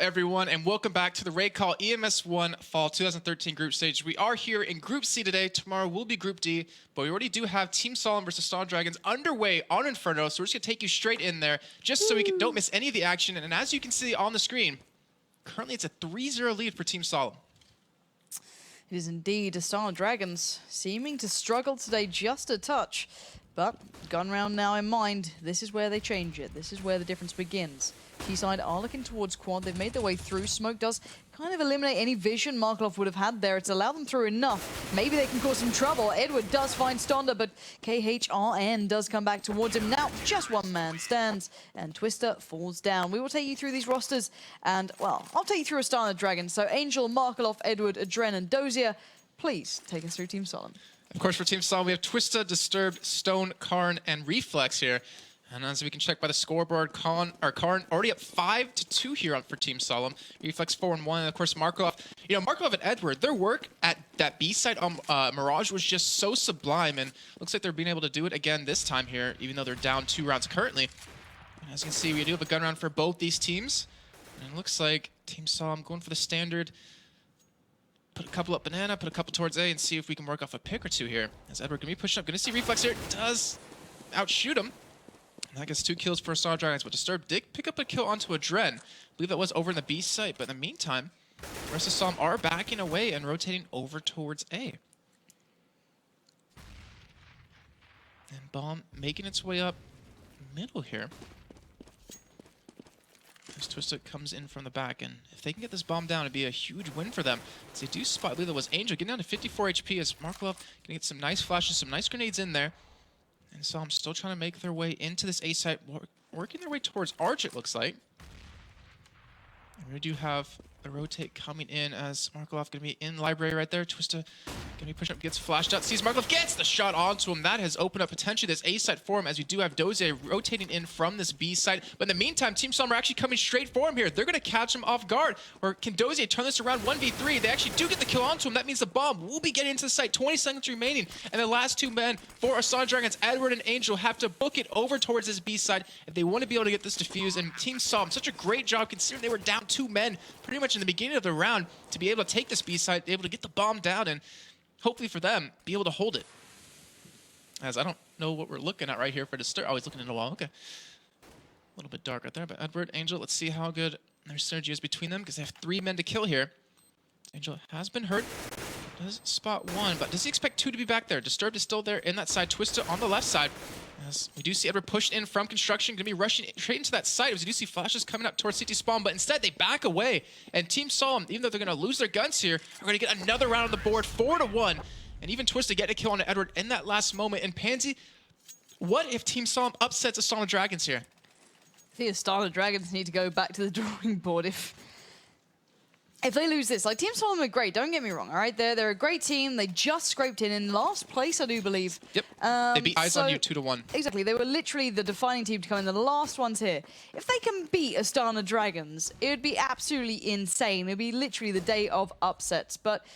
everyone, and welcome back to the RaidCall EMS One Fall 2013 group stage. We are here in Group C today. Tomorrow will be Group D, but we already do have Team Solemn versus Astana Dragons underway on Inferno, so we're just going to take you straight in there just so we don't miss any of the action. And as you can see on the screen, currently it's a 3-0 lead for Team Solemn. It is indeed Astana Dragons seeming to struggle today just a touch. But gun round now in mind, this is where they change it. This is where the difference begins. T-side are looking towards quad. They've made their way through. Smoke does kind of eliminate any vision Markov would have had there. It's allowed them through enough. Maybe they can cause some trouble. Edward does find Stonda, but KHRN does come back towards him. Now, just one man stands, and Twister falls down. We will take you through these rosters, and, well, I'll take you through Astana Dragons. So Angel, Markov, Edward, Adren, and Dozier, please take us through Team Solemn. Of course, for Team Solemn, we have Twista, Disturbed, Stone, Karn, and Reflex here. And as we can check by the scoreboard, Karn already up 5-2 here for Team Solemn. Reflex 4-1, and of course Markov. You know, Markov and Edward, their work at that B side on Mirage was just so sublime, and looks like they're being able to do it again this time here, even though they're down 2 rounds currently. And as you can see, we do have a gun round for both these teams, and it looks like Team Solemn going for the standard. Put a couple up banana, put a couple towards A, and see if we can work off a pick or two here. As Edward gonna be pushed up, gonna see Reflex here, does outshoot him. And that gets 2 kills for Astana Dragons, but Disturbed did pick up a kill onto Adren. I believe that was over in the B site, but in the meantime, the rest of Solemn are backing away and rotating over towards A. And Bomb making its way up middle here. As Twisted comes in from the back, and if they can get this bomb down, it'd be a huge win for them. As they do spot, I believe that was Angel getting down to 54 HP as Markov gonna get some nice flashes, some nice grenades in there. And so I'm still trying to make their way into this A site, working their way towards Arch, it looks like. And we do have a rotate coming in as Markov going to be in library right there. Twista going to be pushing up, gets flashed out, sees Markov, gets the shot onto him. That has opened up potentially this A site for him, as we do have Dozier rotating in from this B site. But in the meantime, Team Solemn are actually coming straight for him here. They're going to catch him off guard. Or can Dozier turn this around 1v3? They actually do get the kill onto him. That means the bomb will be getting into the site. 20 seconds remaining. And the last 2 men for Astana Dragons, Edward and Angel, have to book it over towards this B site if they want to be able to get this defused. And Team Solemn, such a great job considering they were down 2 men pretty much in the beginning of the round to be able to take this B site, be able to get the bomb down, and hopefully for them, be able to hold it. As I don't know what we're looking at right here for Disturb. Oh, he's looking in a wall. Okay. A little bit dark right there, but Edward, Angel, let's see how good their synergy is between them, because they have 3 men to kill here. Angel has been hurt. Does spot 1, but does he expect 2 to be back there? Disturbed is still there in that side. Twisted on the left side. As we do see Edward pushed in from construction, going to be rushing straight into that site. As we do see flashes coming up towards CT spawn, but instead they back away. And Team Solemn, even though they're going to lose their guns here, are going to get another round on the board, 4-1. And even Twisted getting a kill on Edward in that last moment. And Pansy, what if Team Solemn upsets Astana Dragons here? I think Astana Dragons need to go back to the drawing board if they lose this. Like, Team Solemn are great, don't get me wrong, all right? They're a great team. They just scraped in last place, I do believe. Yep, they beat Eyes on You 2-1. Exactly, they were literally the defining team to come in, the last ones here. If they can beat Astana Dragons, it would be absolutely insane. It would be literally the day of upsets, but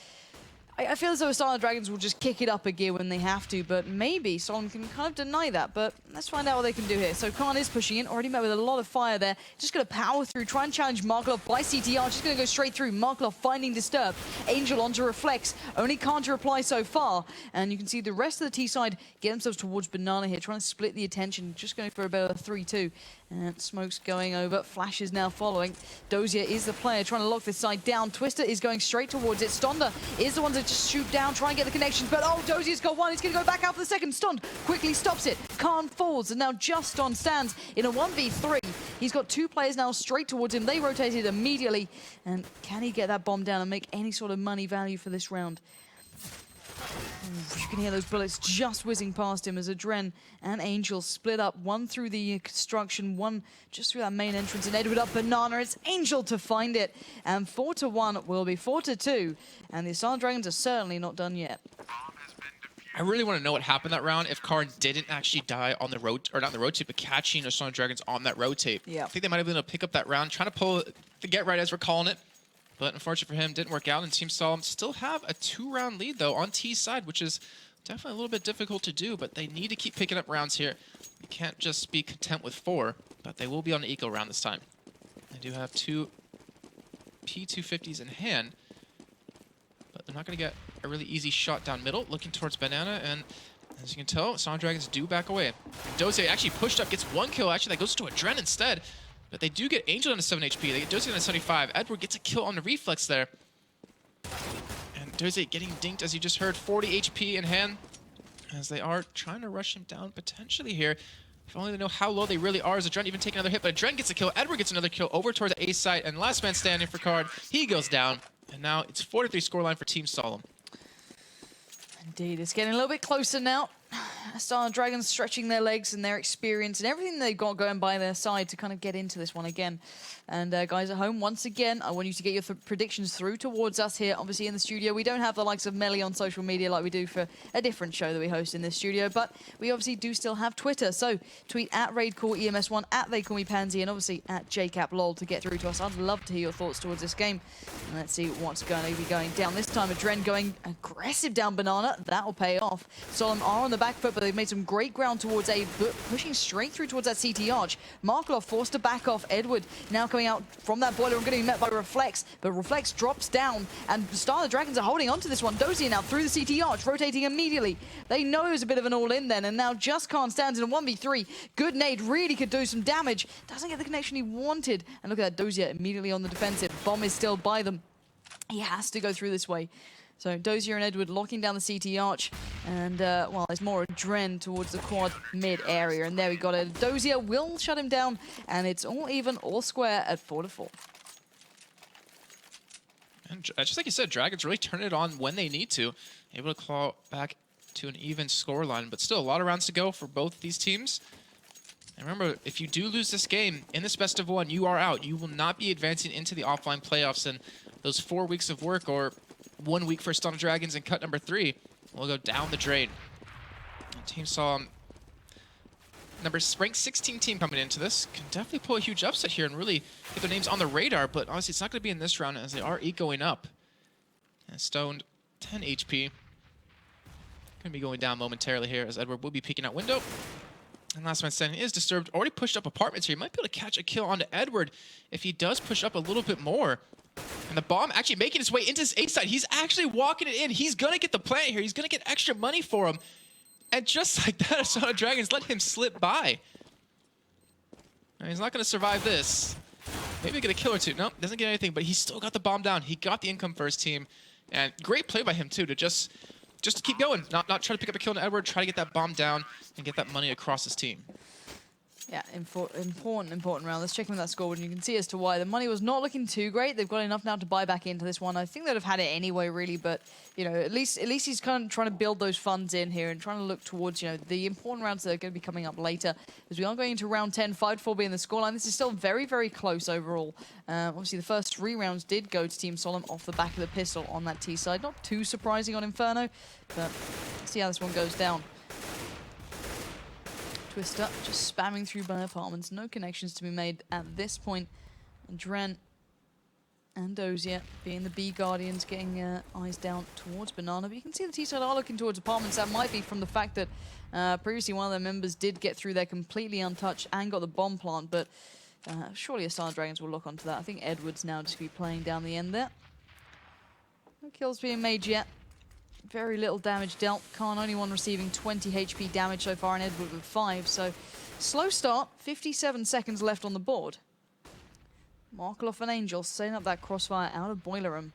I feel as though Astana Dragons will just kick it up a gear when they have to, but maybe Solemn can kind of deny that, but let's find out what they can do here. So Karn is pushing in, already met with a lot of fire there. Just going to power through, try and challenge Markov by CTR. Just going to go straight through. Markov finding Disturbed. Angel onto Reflex. Only Karn to reply so far. And you can see the rest of the T side get themselves towards Banana here, trying to split the attention, just going for about a 3-2. And Smoke's going over. Flash is now following. Dozier is the player trying to lock this side down. Twister is going straight towards it. Stonda is the one to just shoot down, try and get the connections. But oh, Dozier's got one. He's going to go back out for the second. Stunned quickly stops it. Karn falls, and now just on stands in a 1v3. He's got 2 players now straight towards him. They rotated immediately. And can he get that bomb down and make any sort of money value for this round? You can hear those bullets just whizzing past him as Adren and Angel split up. 1 through the construction, 1 just through that main entrance. And Edward up Banana. It's Angel to find it. And 4-1 will be 4-2. And the Astana Dragons are certainly not done yet. I really want to know what happened that round if Karn didn't actually die on the road, or not on the rotate, but catching Astana Dragons on that rotate. Yeah. I think they might have been able to pick up that round, trying to pull the get right, as we're calling it. But unfortunately for him, didn't work out. And Team Solemn still have a 2-round lead, though, on T's side, which is definitely a little bit difficult to do. But they need to keep picking up rounds here. You can't just be content with 4, but they will be on the eco round this time. They do have 2 P250s in hand. But they're not going to get a really easy shot down middle. Looking towards Banana, and as you can tell, Astana Dragons do back away. Doze actually pushed up, gets 1 kill. Actually, that goes to Adren instead. But they do get Angel down to 7 HP. They get Doze down to 75. Edward gets a kill on the reflex there. And Doze getting dinked, as you just heard, 40 HP in hand. As they are trying to rush him down potentially here. If only they know how low they really are, as Adren even taking another hit. But Adren gets a kill. Edward gets another kill over towards the A site. And last man standing for Card. He goes down. And now it's 4-3 scoreline for Team Solemn. Indeed, it's getting a little bit closer now. Astana Dragons stretching their legs and their experience and everything they've got going by their side to kind of get into this one again. And guys at home, once again, I want you to get your predictions through towards us here, obviously in the studio. We don't have the likes of Melly on social media like we do for a different show that we host in this studio, but we obviously do still have Twitter. So tweet at RaidCall EMS One, at They Call Me Pansy, and obviously at JCapLol to get through to us. I'd love to hear your thoughts towards this game. And let's see what's going to be going down. This time, Adren going aggressive down Banana. That'll pay off. Solemn are on the back foot, but they've made some great ground towards A, pushing straight through towards that CT arch. Markloff forced to back off. Edward now coming out from that boiler and getting met by Reflex, but Reflex drops down, and Astana Dragons are holding on to this one. Dozier now through the CT arch, rotating immediately. They know it was a bit of an all-in then, and now just can't stand in a 1v3. Good nade really could do some damage. Doesn't get the connection he wanted. And look at that, Dozier immediately on the defensive. Bomb is still by them. He has to go through this way. So Dozier and Edward locking down the CT arch, and well, there's more Adren towards the quad mid area, and there we got it. Dozier will shut him down, and it's all even, all square at 4-4. And just like you said, Dragons really turn it on when they need to, able to claw back to an even scoreline, but still a lot of rounds to go for both these teams. And remember, if you do lose this game in this best of one, you are out. You will not be advancing into the offline playoffs, and those 4 weeks of work, or 1 week for Astana Dragons in cut number 3, will go down the drain. Team Solemn, ranked 16 team coming into this, can definitely pull a huge upset here and really get their names on the radar, but honestly, it's not going to be in this round as they are ecoing up. And Stoned, 10 HP. Going to be going down momentarily here as Edward will be peeking out window. And last man standing is Disturbed. Already pushed up apartments here. He might be able to catch a kill onto Edward if he does push up a little bit more. And the bomb actually making its way into his A side. He's actually walking it in. He's going to get the plant here. He's going to get extra money for him. And just like that, Astana Dragons let him slip by. Now, he's not going to survive this. Maybe get a kill or two. Nope, doesn't get anything, but he still got the bomb down. He got the income for his team. And great play by him, too, to just keep going. Not try to pick up a kill on Edward, try to get that bomb down and get that money across his team. Yeah, important round. Let's check in with that scoreboard, and you can see as to why. The money was not looking too great. They've got enough now to buy back into this one. I think they'd have had it anyway, really, but, you know, at least he's kind of trying to build those funds in here and trying to look towards, you know, the important rounds that are going to be coming up later. As we are going into round 10, 5-4 being the scoreline. This is still very, very close overall. Obviously, the first 3 rounds did go to Team Solemn off the back of the pistol on that T side. Not too surprising on Inferno, but let's see how this one goes down. Twister just spamming through by apartments. No connections to be made at this point. Dren and Dozier being the B Guardians, getting eyes down towards Banana. But you can see the T-side are looking towards apartments. That might be from the fact that previously one of their members did get through there completely untouched and got the bomb plant. But surely Astana Dragons will look onto that. I think Edward's now just be playing down the end there. No kills being made yet. Very little damage dealt. Khan only one receiving 20 HP damage so far, and Edward with 5. So slow start. 57 seconds left on the board. Markloff and Angel setting up that crossfire out of boiler room.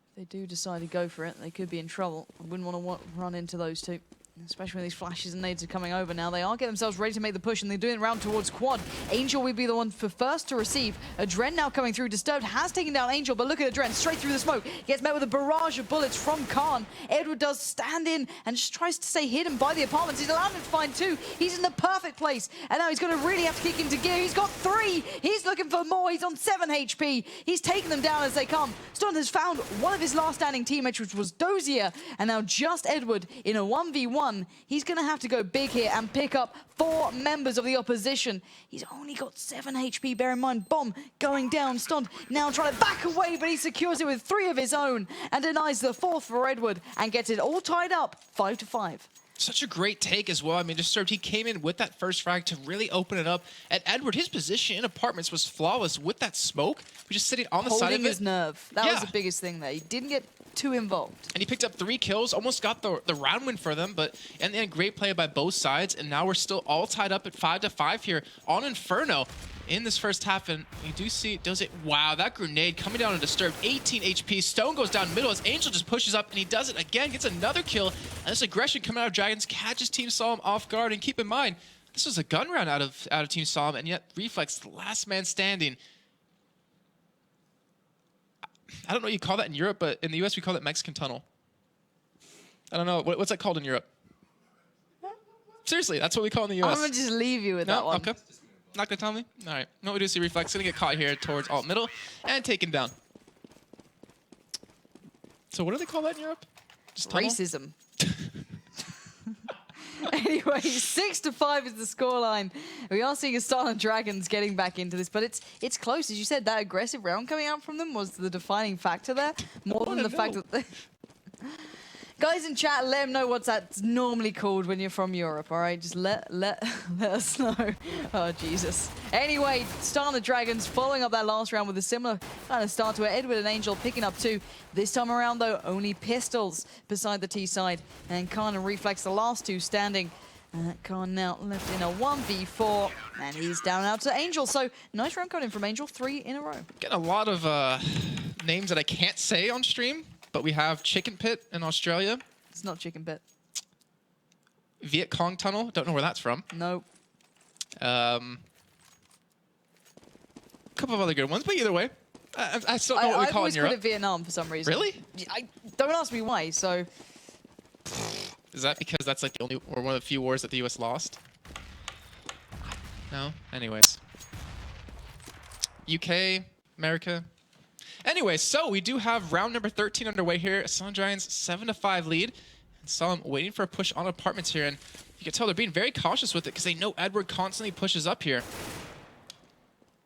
If they do decide to go for it, they could be in trouble. I wouldn't want to run into those two, especially when these flashes and nades are coming over now. They are getting themselves ready to make the push, and they're doing it round towards quad. Angel will be the one for first to receive. Adren now coming through. Disturbed has taken down Angel, but look at Adren straight through the smoke. Gets met with a barrage of bullets from Khan. Edward does stand in and just tries to stay hidden by the apartments. He's allowed him to find 2. He's in the perfect place, and now he's going to really have to kick into gear. He's got 3. He's looking for more. He's on 7 HP. He's taking them down as they come. Stone has found one of his last standing teammates, which was Dozier, and now just Edward in a 1v1. He's going to have to go big here and pick up 4 members of the opposition. He's only got 7 HP, bear in mind. Bomb going down. Stunned now trying to back away, but he secures it with 3 of his own and denies the 4th for Edward and gets it all tied up 5-5. Such a great take as well. I mean, Disturbed, he came in with that first frag to really open it up. And Edward, his position in apartments was flawless with that smoke. He was just sitting on the side of it. Holding his nerve. That was the biggest thing there. He didn't get too involved. And he picked up 3 kills, almost got the round win for them. But in the end, great play by both sides. And now we're still all tied up at 5-5 here on Inferno in this first half. And you do see, does it? Wow, that grenade coming down on Disturbed. 18 HP. Stone goes down middle as Angel just pushes up, and he does it again, gets another kill. And this aggression coming out of Dragons catches Team Solemn off guard. And keep in mind, this was a gun round out of Team Solemn, and yet Reflex, the last man standing. I don't know what you call that in Europe, but in the US we call it Mexican tunnel. I don't know. What's that called in Europe? Seriously, that's what we call it in the US. I'm going to just leave you with that one. Okay. Not going to tell me? All right. No, we do see Reflex going to get caught here towards alt middle and taken down. So what do they call that in Europe? Just tunnel? Racism. Anyway, 6-5 is the scoreline. We are seeing Astana Dragons getting back into this, but it's close. As you said, that aggressive round coming out from them was the defining factor there, more than the fact that they... Guys in chat, let them know what that's normally called when you're from Europe, all right? Just let us know. Oh, Jesus. Anyway, Astana Dragons following up that last round with a similar kind of start to it. Edward and Angel picking up 2. This time around, though, only pistols beside the T side. And Khan and Reflex, the last 2 standing. Khan now left in a 1v4, and he's down out to Angel. So, nice round coming in from Angel, 3 in a row. Getting a lot of names that I can't say on stream. But we have Chicken Pit in Australia. It's not Chicken Pit. Viet Cong Tunnel. Don't know where that's from. Nope. A couple of other good ones, but either way, I still don't know what we call it in Europe. I've always called it Vietnam for some reason. Really? Don't ask me why. So. Is that because that's like the only or one of the few wars that the U.S. lost? No. Anyways. UK, America. Anyway, so we do have round number 13 underway here. Astana Dragons 7-5 lead. And Solemn waiting for a push on apartments here. And you can tell they're being very cautious with it because they know Edward constantly pushes up here.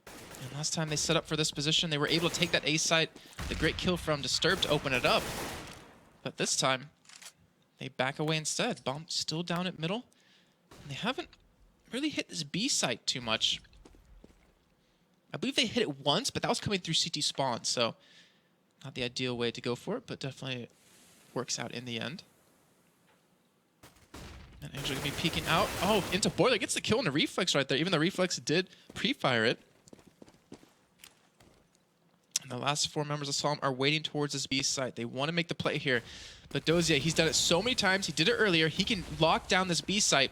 And last time they set up for this position, they were able to take that A site. The great kill from Disturbed to open it up. But this time, they back away instead. Bomb still down at middle. And they haven't really hit this B site too much. I believe they hit it once, but that was coming through CT spawn, so not the ideal way to go for it, but definitely works out in the end. And Angel gonna be peeking out. Oh, into Boiler, gets the kill on the Reflex right there, even though Reflex did pre-fire it. And the last 4 members of Solemn are waiting towards this B site. They want to make the play here, but Dozier, he's done it so many times. He did it earlier. He can lock down this B site.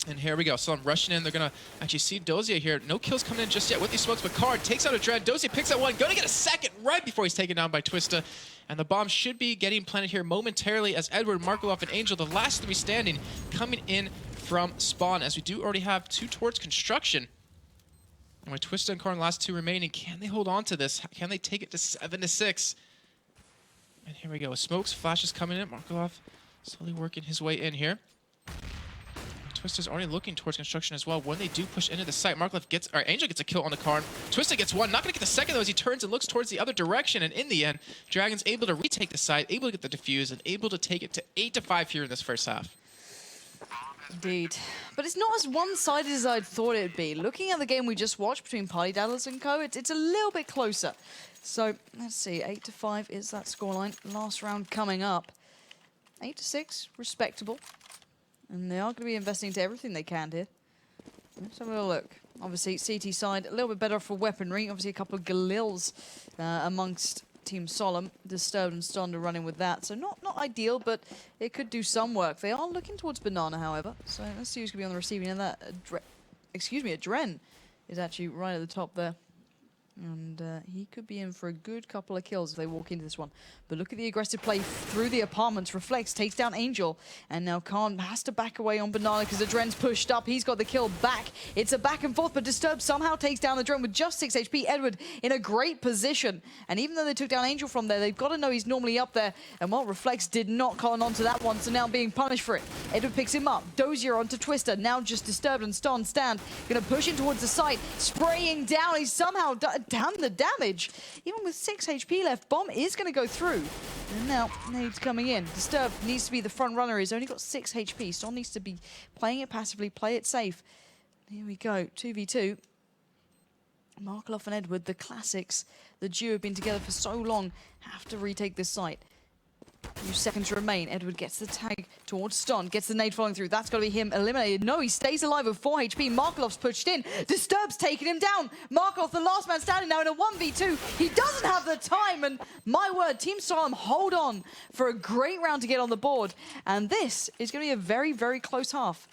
And here we go. So I'm rushing in. They're going to actually see Dozier here. No kills coming in just yet with these smokes, but Card takes out a Dread. Dozier picks out one. Going to get a second right before he's taken down by Twista. And the bomb should be getting planted here momentarily as Edward, Markoloff, and Angel, the last 3 standing, coming in from spawn, as we do already have 2 towards construction. And with Twista and Card, the last 2 remaining, can they hold on to this? Can they take it to 7-6? And here we go. Smokes, flashes coming in. Markoloff slowly working his way in here. Twista's already looking towards construction as well. When they do push into the site, Markleff gets, or Angel gets a kill on the Karn. Twista gets 1, not going to get the second though as he turns and looks towards the other direction. And in the end, Dragons able to retake the site, able to get the defuse, and able to take it to 8-5 here in this first half. Indeed. But it's not as one-sided as I'd thought it'd be. Looking at the game we just watched between Party Daddlers and Co, it's a little bit closer. So, let's see, 8-5 is that scoreline. Last round coming up. 8-6, respectable. And they are going to be investing into everything they can here. Let's have a look. Obviously, CT side, a little bit better for weaponry. Obviously, a couple of Galils amongst Team Solemn. Disturbed and Stonda running with that. So not ideal, but it could do some work. They are looking towards Banana, however. So let's see who's going to be on the receiving end of that. Adren is actually right at the top there. And he could be in for a good couple of kills if they walk into this one. But look at the aggressive play through the apartments. Reflex takes down Angel. And now Khan has to back away on Banana because Adren's pushed up. He's got the kill back. It's a back and forth, but Disturbed somehow takes down Adren with just 6 HP. Edward in a great position. And even though they took down Angel from there, they've got to know he's normally up there. And well, Reflex did not cotton onto that one, so now being punished for it. Edward picks him up. Dozier onto Twista. Now just Disturbed and Stand. Gonna push in towards the site. Spraying down. He's somehow damn the damage. Even with 6 HP left, Bomb is going to go through. And now, Nade's coming in. Disturb needs to be the front runner. He's only got 6 HP. Storm needs to be playing it passively, play it safe. Here we go, 2v2. Markloff and Edward, the classics. The duo have been together for so long, have to retake this site. Few seconds remain. Edward gets the tag towards Ston, gets the nade following through. That's got to be him eliminated. No, he stays alive with 4 HP. Markloff's pushed in. Disturb's taking him down. Markloff, the last man standing now in a 1v2. He doesn't have the time, and my word, Team Solemn hold on for a great round to get on the board. And this is going to be a very, very close half.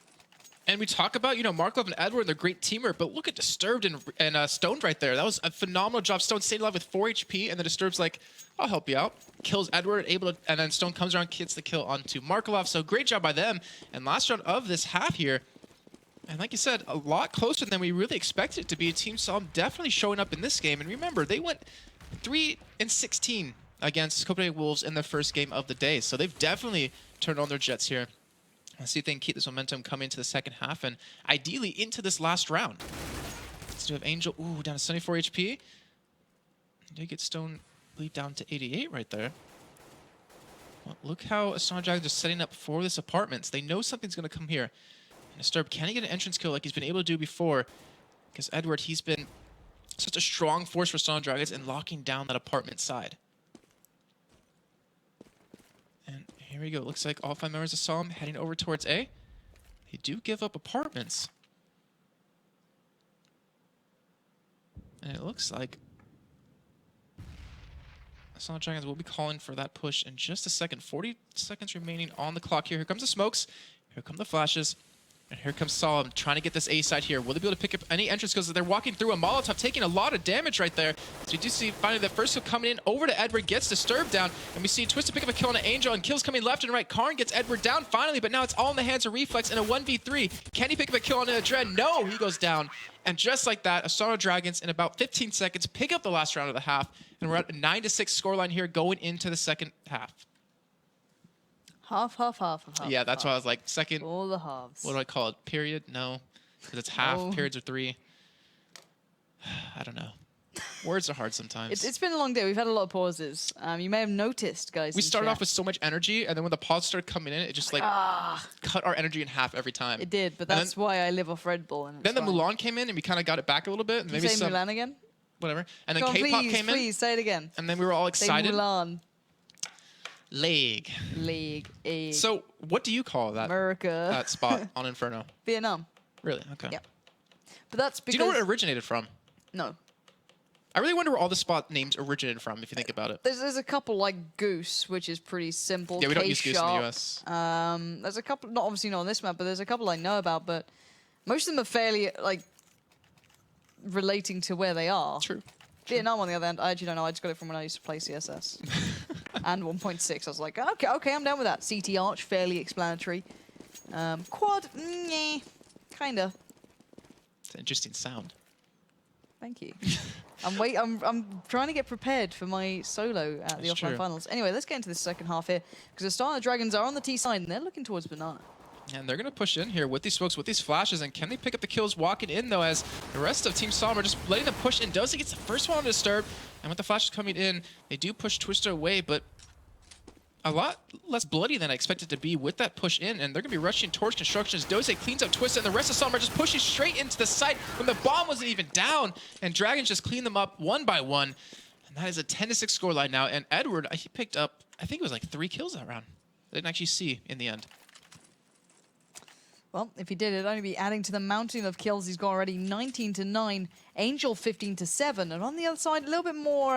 And we talk about, Markloff and Edward, they're great teamwork, but look at Disturbed and Stoned right there. That was a phenomenal job. Stone stayed alive with 4 HP, and the Disturbed's like, I'll help you out. Kills Edward, and then Stone comes around, gets the kill onto Markloff. So great job by them. And last round of this half here, and like you said, a lot closer than we really expected it to be. Team Solemn definitely showing up in this game. And remember, they went 3-16 against Copenhagen Wolves in the first game of the day. So they've definitely turned on their jets here. Let's see if they can keep this momentum coming into the second half and ideally into this last round. Let's do have Angel, down to 74 HP. Did get Stone bleed down to 88 right there. Well, look how Astana Dragons are setting up for this apartments. They know something's going to come here. And Disturb, can he get an entrance kill like he's been able to do before? Because Edward, he's been such a strong force for Astana Dragons in locking down that apartment side. And here we go. Looks like all 5 members of Solemn heading over towards A. They do give up apartments. And it looks like Astana Dragons will be calling for that push in just a second. 40 seconds remaining on the clock here. Here comes the smokes. Here come the flashes. And here comes Solemn trying to get this A side here. Will they be able to pick up any entrance because they're walking through a Molotov, taking a lot of damage right there. So you do see finally the first kill coming in over to Edward, gets Disturbed down. And we see Twisted pick up a kill on an Angel, and kills coming left and right. Karn gets Edward down finally, but now it's all in the hands of Reflex in a 1v3. Can he pick up a kill on a Dread? No, he goes down. And just like that, Astana Dragons in about 15 seconds pick up the last round of the half. And we're at a 9-6 scoreline here going into the second half. Half. Yeah, that's why I was like, second. All the halves. What do I call it? Period? No. Because it's half. No. Periods are 3. I don't know. Words are hard sometimes. It's been a long day. We've had a lot of pauses. You may have noticed, guys. We started off with so much energy, and then when the pause started coming in, it just like cut our energy in half every time. It did, but that's why I live off Red Bull. And then the Mulan came in, and we kind of got it back a little bit. And maybe say some Mulan again? Whatever. And then K-pop came in. Please, say it again. And then we were all excited. Say Mulan. League. So, what do you call that? America. That spot on Inferno? Vietnam. Really? Okay. Yeah. But that's because... Do you know where it originated from? No. I really wonder where all the spot names originated from, if you think about it. There's a couple like Goose, which is pretty simple. Yeah, we don't use Goose in the US. There's a couple, not obviously not on this map, but there's a couple I know about, but most of them are fairly, like, relating to where they are. True. Vietnam, on the other hand, I actually don't know. I just got it from when I used to play CSS. And 1.6. I was like, okay, I'm down with that. CT Arch, fairly explanatory. Quad, kinda. It's an interesting sound. Thank you. I'm trying to get prepared for my solo at the offline finals. Anyway, let's get into the second half here, because the Astana Dragons are on the T side and they're looking towards Banana. And they're going to push in here with these smokes, with these flashes. And can they pick up the kills walking in, though, as the rest of Team Solemn are just letting them push in. Dozy gets the first one on Disturbed. And with the flashes coming in, they do push Twister away, but a lot less bloody than I expected to be with that push in. And they're going to be rushing towards construction as Dozy cleans up Twister. And the rest of Solemn are just pushing straight into the site when the bomb wasn't even down. And Dragons just clean them up one by one. And that is a 10-6 scoreline now. And Edward, he picked up, I think it was like 3 kills that round. I didn't actually see in the end. Well, if he did, it'd only be adding to the mountain of kills he's got already. 19-9, Angel 15-7, and on the other side, a little bit more,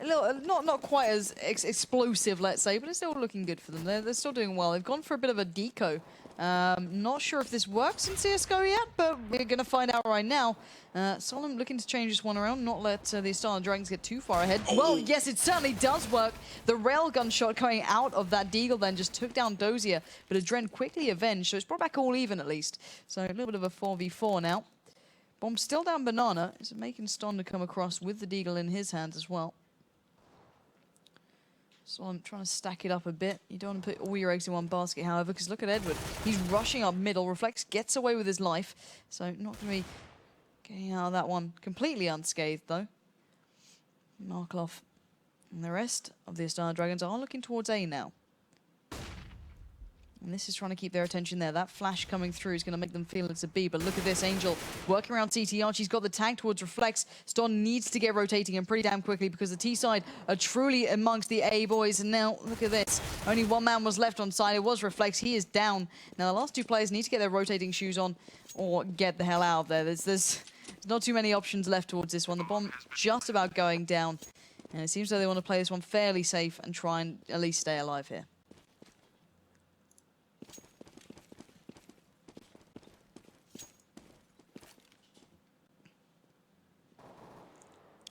not quite as explosive, let's say, but it's still looking good for them. They're still doing well. They've gone for a bit of a deco. Not sure if this works in CSGO yet, but we're going to find out right now. Solemn looking to change this one around, not let the Astana Dragons get too far ahead. Oh. Well, yes, it certainly does work. The railgun shot coming out of that Deagle then just took down Dozier, but Adren quickly avenged, so it's brought back all even at least. So a little bit of a 4v4 now. Bomb still down Banana. Is making Ston to come across with the Deagle in his hands as well. So I'm trying to stack it up a bit. You don't want to put all your eggs in one basket, however, because look at Edward. He's rushing up middle. Reflex gets away with his life, so not going to be Getting out of that one completely unscathed, though. Markloff and the rest of the Astana Dragons are looking towards A now. And this is trying to keep their attention there. That flash coming through is going to make them feel it's a B. But look at this, Angel working around CT. Archie's got the tag towards Reflex. Stone needs to get rotating and pretty damn quickly because the T side are truly amongst the A boys. And now, look at this. Only one man was left on side. It was Reflex. He is down. Now, the last two players need to get their rotating shoes on or get the hell out of there. There's not too many options left towards this one. The bomb just about going down. And it seems like they want to play this one fairly safe and try and at least stay alive here.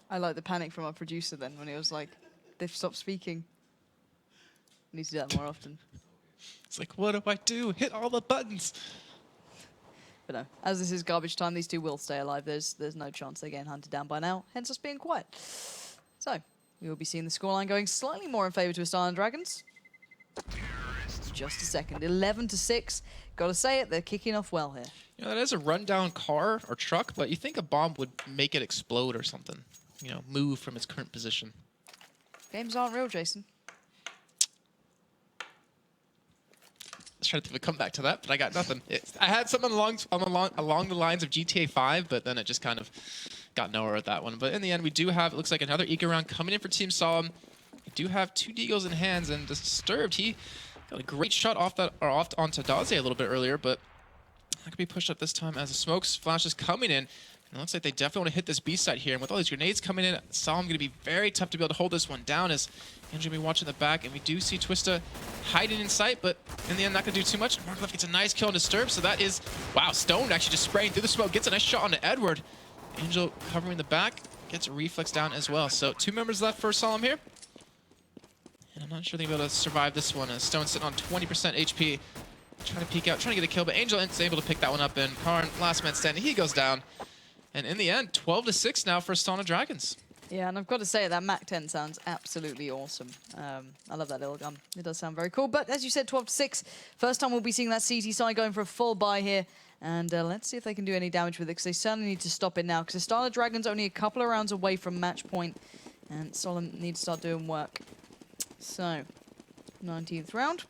I like the panic from our producer then when he was like, they've stopped speaking. I need to do that more often. It's like, what do I do? Hit all the buttons. But no, as this is garbage time, these two will stay alive. There's no chance they're getting hunted down by now, hence us being quiet. So, we will be seeing the scoreline going slightly more in favor to Astana Dragons. Just a second, 11-6. Gotta say it, they're kicking off well here. You know, that is a rundown car or truck, but you think a bomb would make it explode or something. You know, move from its current position. Games aren't real, Jason. I was trying to think of a comeback to that, but I got nothing. I had something along the lines of GTA 5, but then it just kind of got nowhere with that one. But in the end, we do have, it looks like another eco round coming in for Team Solemn. We do have two Deagles in hands, and Disturbed, he got a great shot off onto Daze a little bit earlier, but that could be pushed up this time as the smokes flashes coming in. And it looks like they definitely want to hit this B site here. And with all these grenades coming in, Solemn going to be very tough to be able to hold this one down as Andrew will be watching the back. And we do see Twista hiding in sight, but in the end, not going to do too much. Markloff gets a nice kill on Disturbed. So that is, wow, Stone actually just spraying through the smoke. Gets a nice shot onto Edward. Angel covering the back. Gets a reflex down as well. So 2 members left for Solemn here. And I'm not sure they'll be able to survive this one. Stone sitting on 20% HP. Trying to peek out, trying to get a kill, but Angel is able to pick that one up. And Karn, last man standing, he goes down. And in the end, 12-6 now for Astana Dragons. Yeah, and I've got to say, that MAC-10 sounds absolutely awesome. I love that little gun. It does sound very cool. But as you said, 12-6. First time we'll be seeing that CT side going for a full buy here. And let's see if they can do any damage with it, because they certainly need to stop it now. Because Astana Dragons only a couple of rounds away from match point. And Solemn needs to start doing work. So, 19th round.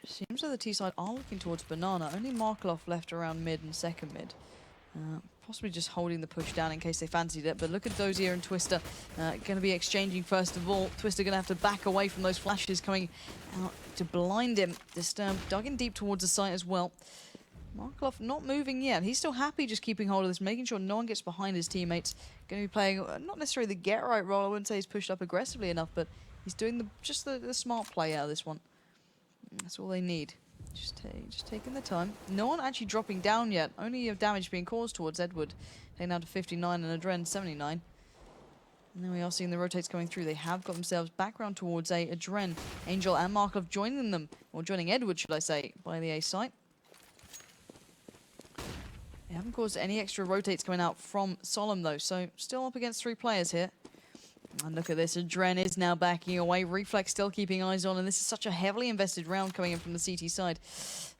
Seems like the T-side are looking towards Banana. Only Markloff left around mid and second mid. Possibly just holding the push down in case they fancied it. But look at Dozier and Twista. Going to be exchanging first of all. Twista going to have to back away from those flashes coming out to blind him. Disturbed dug in deep towards the site as well. Markloff not moving yet. He's still happy just keeping hold of this, making sure no one gets behind his teammates. Going to be playing not necessarily the get-right role. I wouldn't say he's pushed up aggressively enough, but he's doing just the smart play out of this one. That's all they need. Just taking the time. No one actually dropping down yet. Only damage being caused towards Edward. Taking down to 59 and Adren 79. And then we are seeing the rotates coming through. They have got themselves back round towards A. Adren, Angel and Markov joining them. Or joining Edward, should I say, by the A site. They haven't caused any extra rotates coming out from Solemn though. So still up against 3 players here. And look at this, Adren is now backing away. Reflex still keeping eyes on, and this is such a heavily invested round coming in from the CT side.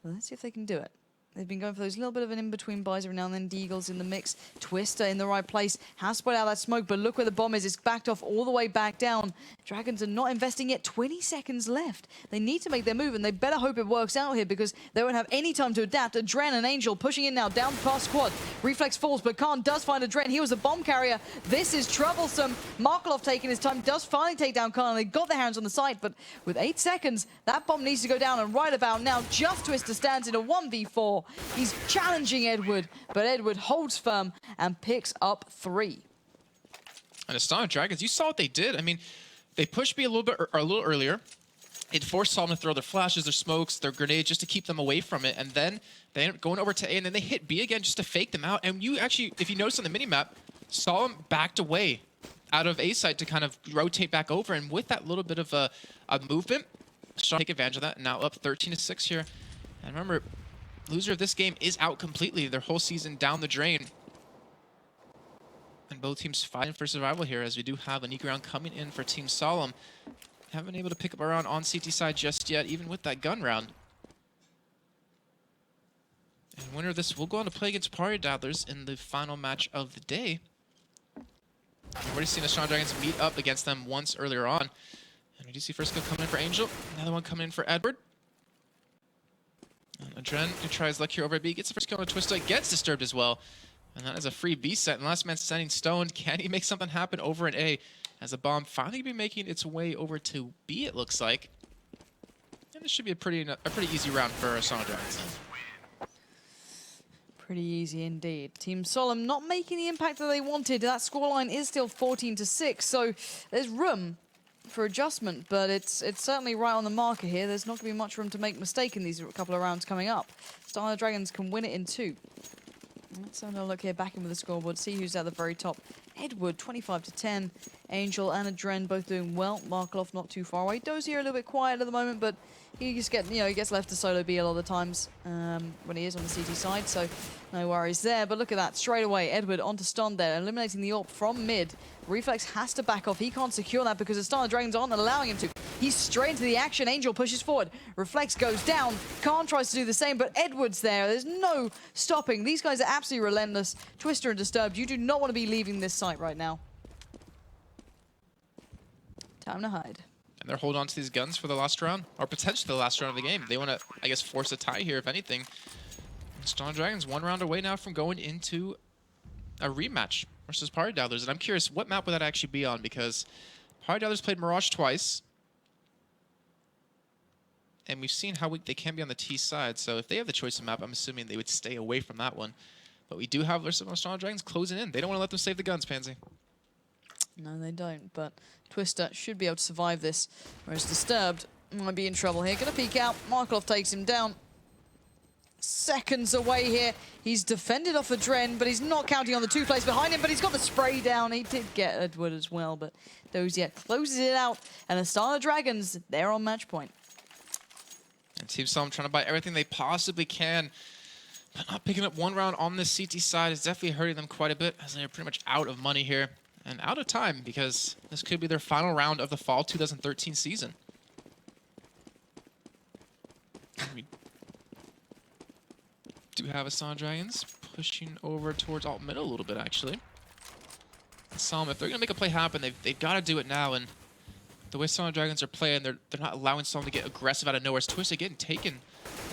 Well, let's see if they can do it. They've been going for those little bit of an in-between buys every now and then. Deagle's in the mix. Twista in the right place. Has spotted out that smoke, but look where the bomb is. It's backed off all the way back down. Dragons are not investing yet. 20 seconds left. They need to make their move, and they better hope it works out here because they won't have any time to adapt. Adren and Angel pushing in now, down past squad. Reflex falls, but Khan does find Adren. He was a bomb carrier. This is troublesome. Markloff taking his time, does finally take down Khan. They got their hands on the site, but with 8 seconds, that bomb needs to go down, and right about now, just Twista stands in a 1v4. He's challenging Edward, but Edward holds firm and picks up 3. And Astana Dragons, you saw what they did. I mean, they pushed B a little earlier. It forced Solemn to throw their flashes, their smokes, their grenades just to keep them away from it. And then they ended up going over to A, and then they hit B again just to fake them out. And you actually, if you notice on the minimap, Solemn backed away out of A site to kind of rotate back over. And with that little bit of a movement, Astana take advantage of that. Now up 13-6 here. And remember, loser of this game is out completely. Their whole season down the drain. And both teams fighting for survival here, as we do have a Eco round coming in for Team Solemn. Haven't been able to pick up a round on CT side just yet, even with that gun round. And winner of this will go on to play against Party Daddlers in the final match of the day. We've already seen the Astana Dragons meet up against them once earlier on. And we do see first kill coming in for Angel, another one coming in for Edward. And Adren, who tries luck here over at B, gets the first kill on a Twista, gets disturbed as well. And that is a free B set, and last man standing stoned. Can he make something happen over at A? As the bomb finally be making its way over to B, it looks like. And this should be a pretty easy round for Astana Dragons. Pretty easy indeed. Team Solemn not making the impact that they wanted. That scoreline is still 14-6, so there's room for adjustment, but it's certainly right on the marker here. There's not going to be much room to make a mistake in these couple of rounds coming up. Astana Dragons can win it in 2. Let's have a look here, back in with the scoreboard, see who's at the very top. Edward, 25-10. Angel and Adren both doing well. Markloff not too far away. Dozier a little bit quiet at the moment, but he just he gets left to solo B a lot of the times when he is on the CT side, so no worries there. But look at that, straight away, Edward onto Stun there, eliminating the AWP from mid. Reflex has to back off. He can't secure that because the Astana Dragons aren't allowing him to. He's straight into the action. Angel pushes forward. Reflex goes down. Khan tries to do the same, but Edward's there. There's no stopping. These guys are absolutely relentless. Twister and Disturbed, you do not want to be leaving this site right now. Time to hide. And they're holding on to these guns for the last round, or potentially the last round of the game. They want to, I guess, force a tie here, if anything. Astana Dragons 1 round away now from going into a rematch versus Party Daddlers. And I'm curious, what map would that actually be on? Because Party Daddlers played Mirage twice. And we've seen how weak they can be on the T side. So if they have the choice of map, I'm assuming they would stay away from that one. But we do have Astana Dragons closing in. They don't want to let them save the guns, Pansy. No, they don't, but Twister should be able to survive this, whereas Disturbed might be in trouble here. Gonna peek out. Markloff takes him down. Seconds away here. He's defended off Adren, but he's not counting on the 2 players behind him, but he's got the spray down. He did get Edward as well, but Dozier closes it out, and Astana Dragons, they're on match point. And Team Solemn trying to buy everything they possibly can, but not picking up 1 round on this CT side is definitely hurting them quite a bit, as they're pretty much out of money here. And out of time, because this could be their final round of the fall 2013 season. We do have Astana Dragons pushing over towards alt middle a little bit, actually. Solemn, if they're going to make a play happen, they've got to do it now. And the way Astana Dragons are playing, they're not allowing Solemn to get aggressive out of nowhere. Twisted getting taken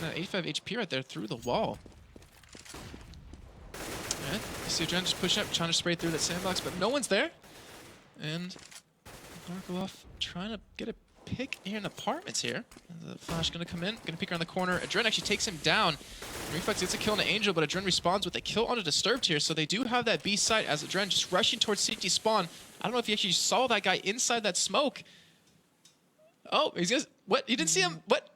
85 HP right there through the wall. You see Adren just pushing up, trying to spray through that sandbox, but no one's there. And Markloff trying to get a pick here in apartments here. The flash gonna come in, gonna peek around the corner. Adren actually takes him down. Reflex gets a kill on the Angel, but Adren responds with a kill on a Disturbed here, so they do have that B site as Adren just rushing towards CT spawn. I don't know if you actually saw that guy inside that smoke. Oh, he's just, what? You didn't see him? What?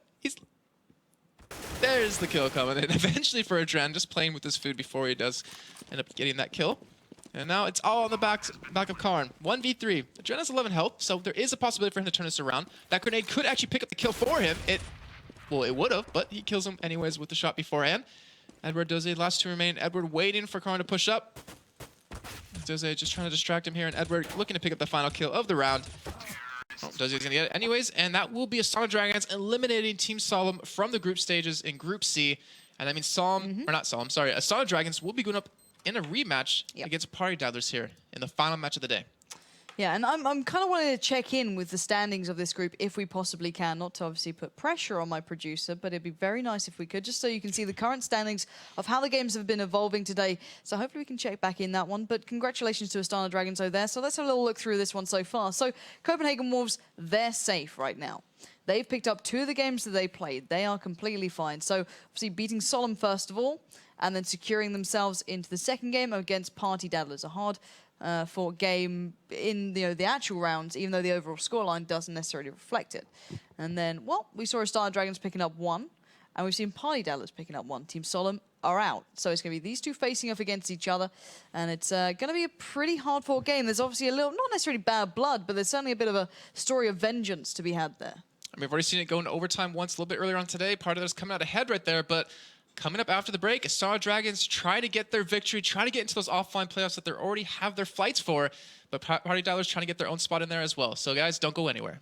There's the kill coming in. Eventually for Adren, just playing with his food before he does end up getting that kill. And now it's all on the back of Karn. 1v3. Adren has 11 health, so there is a possibility for him to turn this around. That grenade could actually pick up the kill for him. Well, it would have, but he kills him anyways with the shot beforehand. Edward, Dozier, last 2 remain. Edward waiting for Karn to push up. Dozier just trying to distract him here, and Edward looking to pick up the final kill of the round. Oh, Dozier's gonna get it anyways, and that will be Astana Dragons eliminating Team Solemn from the group stages in Group C. And that means Astana Dragons will be going up in a rematch against Party Daddlers here in the final match of the day. Yeah, and I'm kind of wanting to check in with the standings of this group if we possibly can. Not to obviously put pressure on my producer, but it'd be very nice if we could, just so you can see the current standings of how the games have been evolving today. So hopefully we can check back in that one. But congratulations to Astana Dragons over there. So let's have a little look through this one so far. So Copenhagen Wolves, they're safe right now. They've picked up 2 of the games that they played. They are completely fine. So obviously beating Solemn first of all, and then securing themselves into the second game against Party Daddlers. A hard fought game in the actual rounds, even though the overall scoreline doesn't necessarily reflect it. And then, well, we saw Astana Dragons picking up 1, and we've seen Party Daddlers picking up 1. Team Solemn are out. So it's going to be these 2 facing off against each other, and it's going to be a pretty hard fought game. There's obviously a little, not necessarily bad blood, but there's certainly a bit of a story of vengeance to be had there. I mean, we've already seen it go into overtime once a little bit earlier on today. Party Daddlers coming out ahead right there, but coming up after the break, Astana Dragons try to get their victory, try to get into those offline playoffs that they already have their flights for, but Party Daddlers trying to get their own spot in there as well. So guys, don't go anywhere.